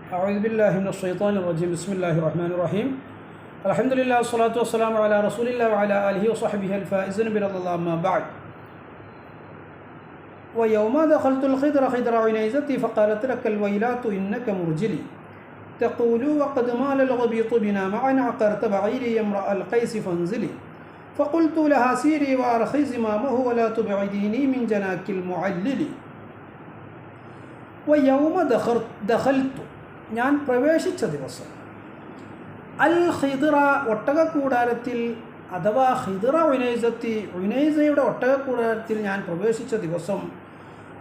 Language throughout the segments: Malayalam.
أعوذ بالله من الشيطان الرجيم بسم الله الرحمن الرحيم الحمد لله والصلاة والسلام على رسول الله وعلى آله وصحبه الفائزين برضا الله أما بعد ويوم دخلت الخضر خضر عنيزتي فقالت لك الويلات إنك مرجلي تقول وقد مال الغبيط بنا معا عقرت بعيري امرأ القيس فانزلي فقلت لها سيري وأرخي زمامه ولا تبعديني من جناك المعلل ويوم دخلت ഞാൻ പ്രവേശിച്ച ദിവസം അൽ ഖിദ്റ ഒട്ടകക്കൂടാരത്തിൽ അഥവാ ഖിദ്റ ഉനൈസത്തി ഉനൈസയുടെ ഒട്ടകക്കൂടാരത്തിൽ ഞാൻ പ്രവേശിച്ച ദിവസം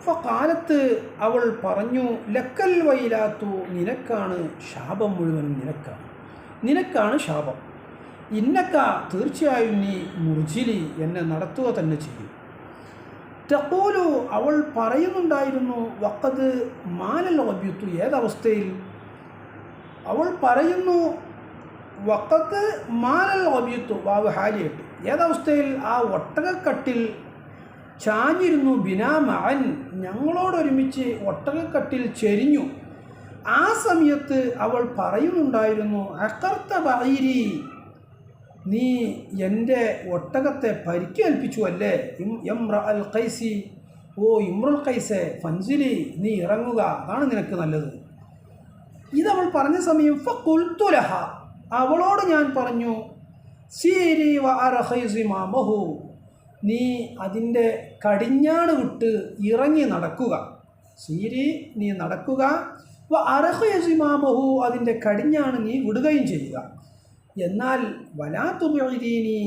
ഫഖാലത്ത് അവൾ പറഞ്ഞു ലക്കൽ വൈലാത്തു നിനക്കാണ് ശാപം മുഴുവനും നിനക്കാണ് ശാപം ഇന്നക്ക തീർച്ചയായും നീ മുർജിലി എന്നെ നടത്തുക തന്നെ ചെയ്യും തഖൂലു അവൾ പറയുന്നുണ്ടായിരുന്നു വഖദ് മാലൽ ഗബീത്തു ഏതവസ്ഥയിൽ അവൾ പറയുന്നു വഖദ് മാലൽ ഗബീത്തു വാവ് ഹാലിയിട്ട് ഏതവസ്ഥയിൽ ആ ഒട്ടകക്കട്ടിൽ ചാഞ്ഞിരുന്നു ബിനാ മഅൻ ഞങ്ങളോടൊരുമിച്ച് ഒട്ടകക്കട്ടിൽ ചെരിഞ്ഞു ആ സമയത്ത് അവൾ പറയുന്നുണ്ടായിരുന്നു അഖർത ബഈരി നീ എൻ്റെ ഒട്ടകത്തെ പരിക്കേൽപ്പിച്ചു അല്ലേ ഇമ്രുൽ ഖൈസി ഓ ഇമ്രുൽ ഖൈസെ ഫൻസിലി നീ ഇറങ്ങുക അതാണ് നിനക്ക് നല്ലത് ഇതവൾ പറഞ്ഞ സമയം ഫഖുൽതു ലഹ അവളോട് ഞാൻ പറഞ്ഞു സീരി വ അർഖി സിമാമഹു നീ അതിൻ്റെ കടിഞ്ഞാണ് വിട്ട് ഇറങ്ങി നടക്കുക സീരി നീ നടക്കുക വ അർഖി സിമാമഹു അതിൻ്റെ കടിഞ്ഞാണ് നീ വിടുകയും ചെയ്യുക എന്നാൽ വലാ തുബഇദീനി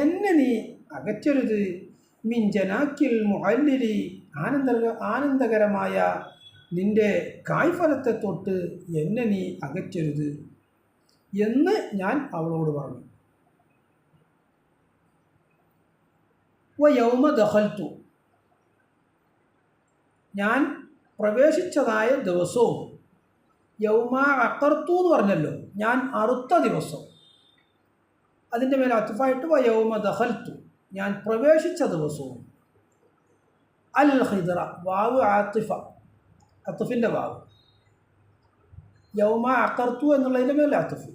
എന്നെ നീ അകറ്റരുത് മിൻ ജനാക്കിൽ മുഅല്ലിലി ആനന്ദകരമായ നിൻ്റെ കായ്ഫലത്തെ തൊട്ട് എന്നെ നീ അകറ്റരുത് എന്ന് ഞാൻ അവളോട് പറഞ്ഞു വയൗമ ദഖൽതു ഞാൻ പ്രവേശിച്ചതായ ദിവസവും യൗമ അഖർതു എന്ന് പറഞ്ഞല്ലോ ഞാൻ അറുത്ത ദിവസം അതിൻ്റെ മേലെ അത്ഫായിട്ട് വയൗമ ദഖൽതു ഞാൻ പ്രവേശിച്ച ദിവസവും അൽ ഖിദ്റ വാവ് ആത്തിഫ അത്ഫിൻ്റെ വാവ് യൗമ അഖർതു എന്നുള്ളതിൻ്റെ മേലെ അത്ഫ്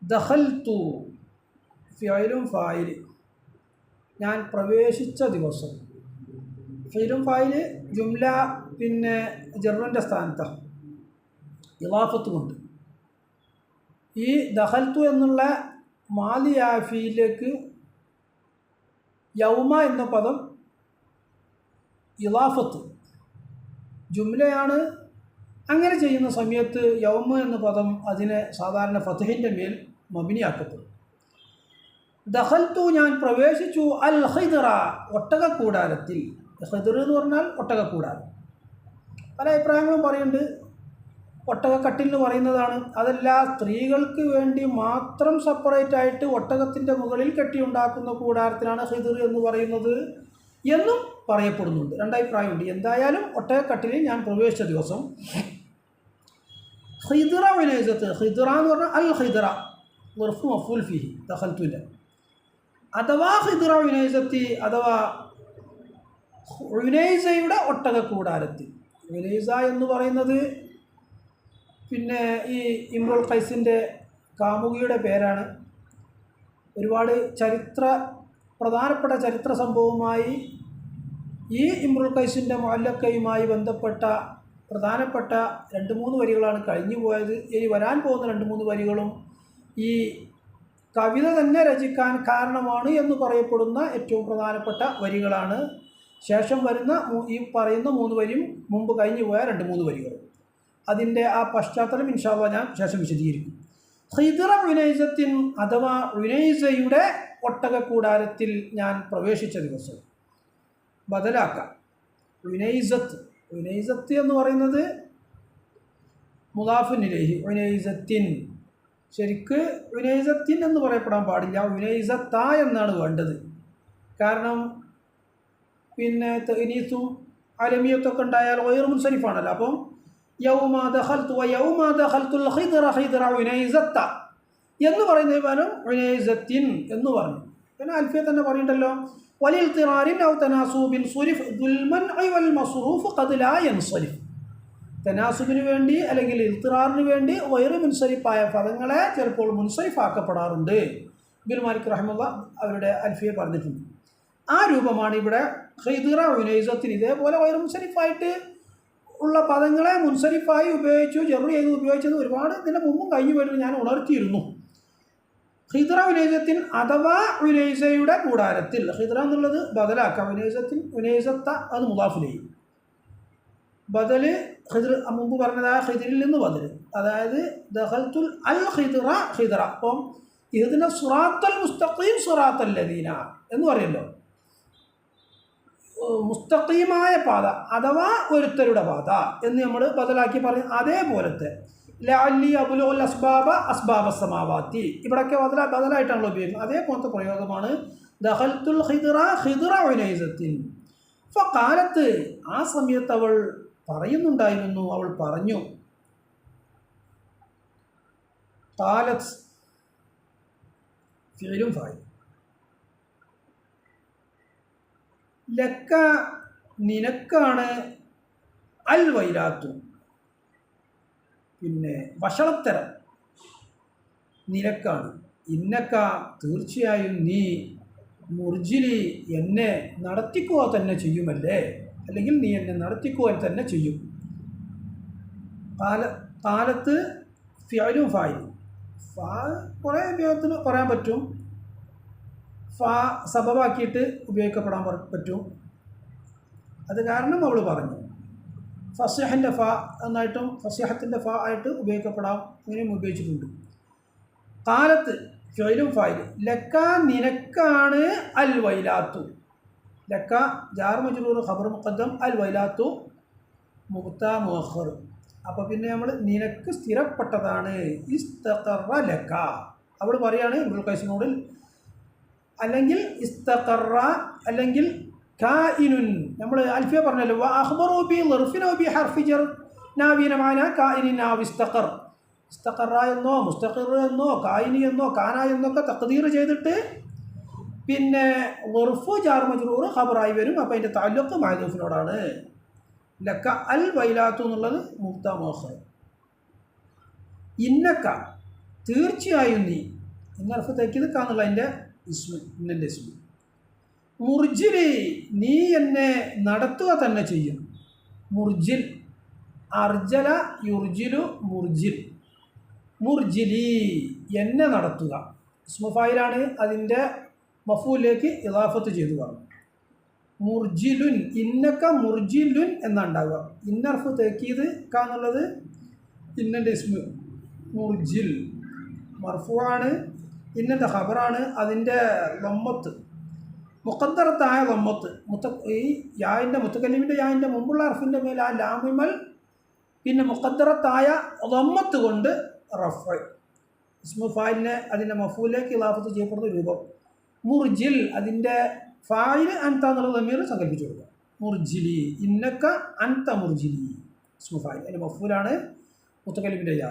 ദഖൽതു ഫിഅലും ഫായിൽ ഞാൻ പ്രവേശിച്ച ദിവസം ഫിഅലും ഫായിൽ ജുംല പിന്നെ ജർറിൻ്റെ സ്ഥാനത്താണ് ഇളാഫത്തുമുണ്ട് ഈ ദഖൽതു എന്നുള്ള മാലിയാഫിയിലേക്ക് യൗമ എന്ന പദം ഇളാഫത്ത് ജുംലയാണ് അങ്ങനെ ചെയ്യുന്ന സമയത്ത് യൗമ എന്ന പദം അതിനെ സാധാരണ ഫത്ഹിൻ്റെ മേൽ മബിനിയാക്കപ്പെടും ദഖൽതു ഞാൻ പ്രവേശിച്ചു അൽ ഖിദ്റ ഒട്ടകക്കൂടാരത്തിൽ ഖിദ്ർ എന്ന് പറഞ്ഞാൽ ഒട്ടകക്കൂടാരം പല അഭിപ്രായങ്ങളും പറയുന്നുണ്ട് ഒട്ടകക്കട്ടിൽ എന്ന് പറയുന്നതാണ് അതല്ല സ്ത്രീകൾക്ക് വേണ്ടി മാത്രം സെപ്പറേറ്റ് ആയിട്ട് ഒട്ടകത്തിൻ്റെ മുകളിൽ കെട്ടിയുണ്ടാക്കുന്ന കൂടാരത്തിനാണ് ഖിദ്ർ എന്ന് പറയുന്നത് എന്നും പറയപ്പെടുന്നുണ്ട് രണ്ടഭിപ്രായമുണ്ട് എന്തായാലും ഒട്ടകക്കട്ടിലിൽ ഞാൻ പ്രവേശിച്ച ദിവസം ഖിദ്റ ഉനൈസത്ത് ഖിദ്റ എന്ന് പറഞ്ഞാൽ അൽ ഖിദ്റ വർഫ് മഫൂൽ ഫീഹി ദഖൽതുവിൻ്റെ അഥവാ ഖിദ്റ ഉനൈസത്തി അഥവാ ഉനൈസയുടെ ഒട്ടകക്കൂടാരത്തിൽ ഉനൈസ എന്ന് പറയുന്നത് പിന്നെ ഈ ഇമ്രുൽ ഖൈസിൻ്റെ കാമുകിയുടെ പേരാണ് ഒരുപാട് പ്രധാനപ്പെട്ട ചരിത്ര സംഭവവുമായി ഈ ഇമ്രുൽ ഖൈസിൻ്റെ മുഅല്ലഖയുമായി ബന്ധപ്പെട്ട പ്രധാനപ്പെട്ട 2-3 വരികളാണ് കഴിഞ്ഞു പോയത് ഇനി വരാൻ പോകുന്ന 2-3 വരികളും ഈ കവിത തന്നെ രചിക്കാൻ കാരണമാണ് എന്ന് പറയപ്പെടുന്ന ഏറ്റവും പ്രധാനപ്പെട്ട വരികളാണ് ശേഷം വരുന്ന ഈ പറയുന്ന 3 വരിയും മുമ്പ് കഴിഞ്ഞു പോയ 2-3 വരികളും അതിൻ്റെ ആ പശ്ചാത്തലം ഇൻഷാ അല്ലാഹ് ഞാൻ ശേഷം വിശദീകരിക്കും ഖിദ്റ ഉനൈസത്തിൻ അഥവാ ഉനൈസയുടെ ഒട്ടകക്കൂടാരത്തിൽ ഞാൻ പ്രവേശിച്ച ദിവസം ബദലാക്കാം ഉനൈസത്ത് എന്ന് പറയുന്നത് മുദാഫിൻ ഇലൈഹി ഉനൈസത്തിൻ ശരിക്ക് ഉനൈസത്തിൻ എന്ന് പറയപ്പെടാൻ പാടില്ല ഉനൈസത്ത എന്നാണ് വേണ്ടത് കാരണം പിന്നെ തഅനീസും അലമിയത്തൊക്കെ ഉണ്ടായാൽ ഗൈർ മുൻസരിഫാണല്ലോ അപ്പം യൗമ ദഖൽതു വയൗമ ദഖൽതുൽ ഖിദ്റ ഖിദ്റ ഉനൈസത്ത എന്ന് പറയുന്നതിന് പകരം ഉനൈസത്തിൻ എന്ന് പറഞ്ഞു പിന്നെ അൽഫിയ തന്നെ പറയുന്നുണ്ടല്ലോ وللاضطرار أو تناسب صرف ذو المنع والمصروف قد لا ينصرف തനാസുബിന് വേണ്ടി അല്ലെങ്കിൽ ഇൽത്തിറാറിന് വേണ്ടി വൈറ് മുൻസരിഫായ പദങ്ങളെ ചിലപ്പോൾ മുൻസരിഫാക്കപ്പെടാറുണ്ട്. ഇബ്നു മാലിക് റഹിമഹുള്ള അവരുടെ അൽഫിയെ പറഞ്ഞിട്ടുണ്ട്. ആ രൂപമാണ് ഇവിടെ ഖിദ്റ ഉനൈസത്തിന്. ഇതേപോലെ വൈറ് മുൻസരിഫായിട്ട് ഉള്ള പദങ്ങളെ മുൻസരിഫായി ഉപയോഗിച്ചു, ജറു ചെയ്ത് ഉപയോഗിച്ചത് ഒരുപാട് ഇതിൻ്റെ മുമ്പും കഴിഞ്ഞു പോയിട്ട് ഞാൻ ഉണർത്തിയിരുന്നു. ഖിദ്റ ഉനൈസത്തിൻ അഥവാ ഉനൈസയുടെ കൂടാരത്തിൽ. ഖിദ്റ എന്നുള്ളത് ബദലാക്കാം. ഉനൈസത്ത അത് മുദാഫിലെയും ബദല് ഖിദ്ർ മുമ്പ് പറഞ്ഞതായ ഖിദ്റിൽ നിന്ന് ബദൽ. അതായത് ദഖൽതുൽ അൽ ഖിദ്റ ഖിദ്റ. അപ്പം ഇഹ്ദിന സിറാത്തൽ മുസ്തഖീം സിറാത്തൽ ലദീന എന്ന് പറയുമല്ലോ. മുസ്തഖീമായ പാത അഥവാ ഒരുത്തരുടെ പാത എന്ന് നമ്മൾ ബദലാക്കി പറയും. അതേപോലത്തെ ലഅല്ലി അബ്ലുൽ അസ്ബാബ അസ്ബാബ സമാവാത്തി ഇവിടെയൊക്കെ ബദലായിട്ടാണല്ലോ ഉപയോഗിക്കുന്നത്. അതേപോലത്തെ പ്രയോഗമാണ് ദഖൽതുൽ ഖിദ്റ ഖിദ്റ ഉനൈസത്തിൻ. ഫഖാലത്ത് ആ സമയത്ത് അവൾ പറയുന്നുണ്ടായിരുന്നു, അവൾ പറഞ്ഞു. ഖാലത്ത് ഫിഅലും ഫാഇൽ. ലക്ക നിനക്കാണ്, അൽ വൈലാത്തു പിന്നെ വഷളത്തരം നിനക്കാണ്, ഇന്നക്ക തീർച്ചയായും നീ, മുർജിലി എന്നെ നടത്തിക്കുക തന്നെ ചെയ്യുമല്ലേ, അല്ലെങ്കിൽ നീ എന്നെ നടത്തിക്കുവാൻ തന്നെ ചെയ്യും. കാലത്ത് ഫിഅലും ഫായിലും. ഫാ കുറേ ഉപയോഗത്തിന് പറയാൻ പറ്റും. ഫാ സബബാക്കിയിട്ട് ഉപയോഗിക്കപ്പെടാൻ പറ്റും. അത് കാരണം അവൾ പറഞ്ഞു. ഫസ്യഹിൻ്റെ ഫ എന്നായിട്ടും ഫസ്യഹത്തിൻ്റെ ഫ ആയിട്ട് ഉപയോഗിക്കപ്പെടാം. അങ്ങനെയും ഉപയോഗിച്ചിട്ടുണ്ട്. കാലത്ത് ഫിഅലും ഫായിലും. ലക്ക നിനക്കാണ്, അൽ വൈലാത്തു. ലക്ക ജാർ മജ്റൂർ ഖബർ മുഖദ്ദം, അൽ വൈലാത്തു മുബ്തദ മുഅഖർ. അപ്പോൾ പിന്നെ നമ്മൾ നിനക്ക് സ്ഥിരപ്പെട്ടതാണ്. ഇസ്തഖറ ലക്ക അവൾ പറയാണ് ഇബ്നുൽ ഖൈസിനോട്. അല്ലെങ്കിൽ ഇസ്തഖറ അല്ലെങ്കിൽ കായിനുൻ. നമ്മൾ അൽഫിയ പറഞ്ഞല്ലോ. വ അഖ്ബറു ബി ളർഫിന ബി ഹർഫി ജർ നാവീന മാന കായിനിൻ ആവ് ഇസ്തഖർ. ഇസ്തഖറ എന്നോ മുസ്തഖിർ എന്നോ കായിനി എന്നോ കാന എന്നൊക്കെ തഖ്ദീർ ചെയ്തിട്ട് പിന്നെ ളർഫു ജാർ മജ്റൂർ ഖബറായി വരും. അപ്പോൾ അതിൻ്റെ തഅല്ലുഖ് മഅ്ദൂഫിനോടാണ്. ലക്ക അൽ വൈലാത്തു എന്നുള്ളത് മുബ്തദ മുഅഖർ. ഇന്നക്ക തീർച്ചയായും നീ, ഇന്നർഫ് തെക്കിത് കാന്നുള്ള അതിൻ്റെ ഇസ്മു, ഇന്നൻ്റെ ഇസ്മു. മുർജിലി നീ എന്നെ നടത്തുക തന്നെ ചെയ്യും. മുർജിൽ അർജല യുർജിലു മുർജിൽ. മുർജിലി എന്നെ നടത്തുക ഇസ്മു ഫായിലാണ്. അതിൻ്റെ മഫൂലിലേക്ക് ഇളാഫത്ത് ചെയ്തു കാണും. മുർജിലുൻ ഇന്നക്ക മുർജിലുൻ എന്നാണ്ടാവുക. ഇന്നർഫ് തെക്കീത് കാന്നുള്ളത് ഇന്നൻ്റെ ഇസ്മു മുർജിൽ മർഫൂആണ്. ഇന്നൻ്റെ ഖബറാണ്. അതിൻ്റെ ലമ്മത്ത് മുഖദ്ദറത്തായ ലമ്മത്ത് ഈ യാൻ്റെ മുത്തക്കല്ലിമിൻ്റെ യാൻ്റെ മുമ്പുള്ള അർഫിൻ്റെ മേൽ ആ ലാമിമൽ പിന്നെ മുഖദ്ദറത്തായ ലമ്മത്ത് കൊണ്ട് റഫ്. ഇസ്മു ഫായിലിനെ അതിൻ്റെ മഫൂലിലേക്ക് ഇളാഫത്ത് ചെയ്യപ്പെടുന്ന രൂപം. മുർജിൽ അതിൻ്റെ ഫായിൽ അൻത എന്നുള്ള ദമീർ സങ്കല്പിച്ചു കൊടുക്കുക. മുർജിലി ഇന്നക്ക അൻത മുർജിലി ഇസ്മു ഫായിൽ. അതിൻ്റെ മഫൂലാണ് മുത്തക്കല്ലിമിൻ്റെ യാ.